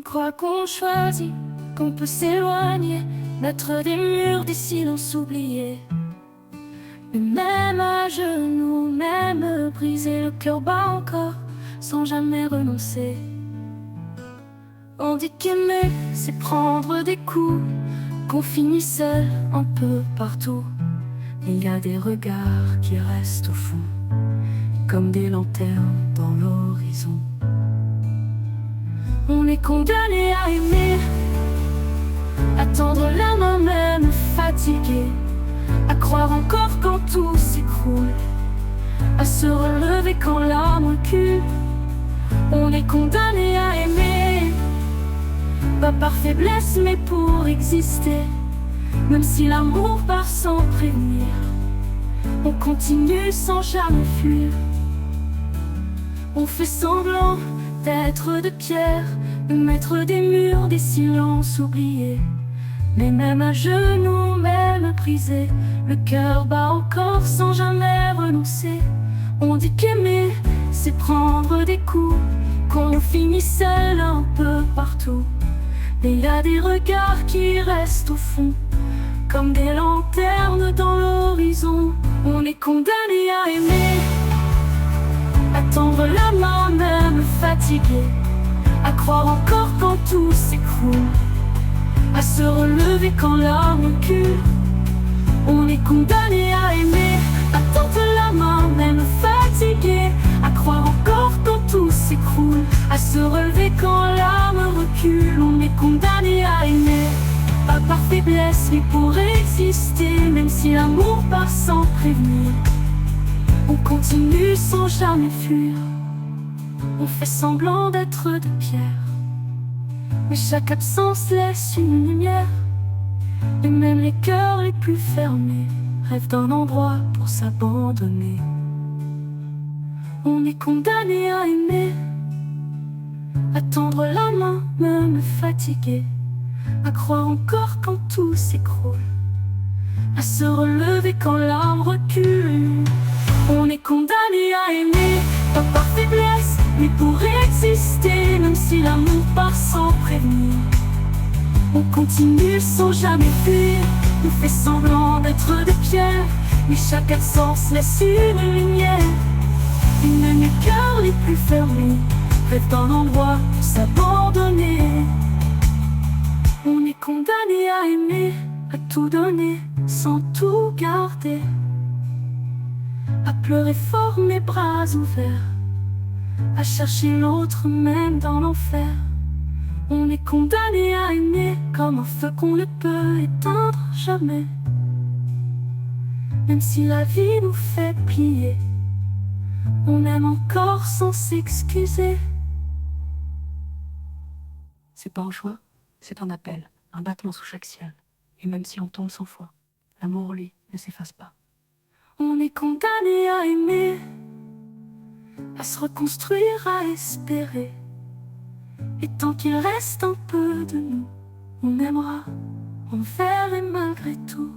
croit qu'on choisit, qu'on peut s'éloigner, mettre des murs, des silences oubliés. Mais même à genoux, même brisé, le cœur bat encore, sans jamais renoncer. On dit qu'aimer, c'est prendre des coups, qu'on finit seul un peu partout. Il y a des regards qui restent au fond, comme des lanternes dans l'horizon. On est condamné à aimer, à tendre la main même fatigué, à croire encore quand tout s'écroule, à se relever quand l'âme recule. On est condamné à aimer, pas par faiblesse mais pour exister. Même si l'amour part sans prévenir, on continue sans jamais fuir. On fait semblant d'être de pierre, de mettre des murs, des silences oubliés. Mais même à genoux, même brisé, le cœur bat encore sans jamais renoncer. On dit qu'aimer, c'est prendre des coups, qu'on finit seul un peu partout. Mais il y a des regards qui restent au fond, comme des lanternes dans l'horizon. On est condamné à aimer, à tendre la main même fatigué, à croire encore quand tout s'écroule, à se relever quand l'âme recule. On est condamné à aimer, à tendre la main même fatigué, à croire encore quand tout s'écroule, à se relever quand l'âme recule. On est condamné à aimer, pas par faiblesse mais pour exister. Même si l'amour part sans prévenir, on continue sans jamais fuir. On fait semblant d'être de pierre, mais chaque absence laisse une lumière. Et même les cœurs les plus fermés rêvent d'un endroit pour s'abandonner. On est condamné à aimer, à tendre la main même fatigué, à croire encore quand tout s'écroule, à se relever quand l'âme recule. On est condamné à aimer, pas par faiblesse mais pour exister. Même si l'amour part sans prévenir, on continue sans jamais fuir. On fait semblant d'être de pierre, mais chaque absence laisse une lumière. Et même les cœurs les plus fermés rêvent d'un endroit pour s'abandonner. On est condamné à aimer, à tout donner sans tout garder, à pleurer fort mes bras ouverts, à chercher l'autre même dans l'enfer. On est condamné à aimer comme un feu qu'on ne peut éteindre jamais. Même si la vie nous fait plier, on aime encore sans s'excuser. C'est pas un choix, c'est un appel, un battement sous chaque ciel. Et même si on tombe 100 fois, l'amour, lui, ne s'efface pas. On est condamné à aimer, à se reconstruire, à espérer. Et tant qu'il reste un peu de nous, on aimera envers et malgré tout.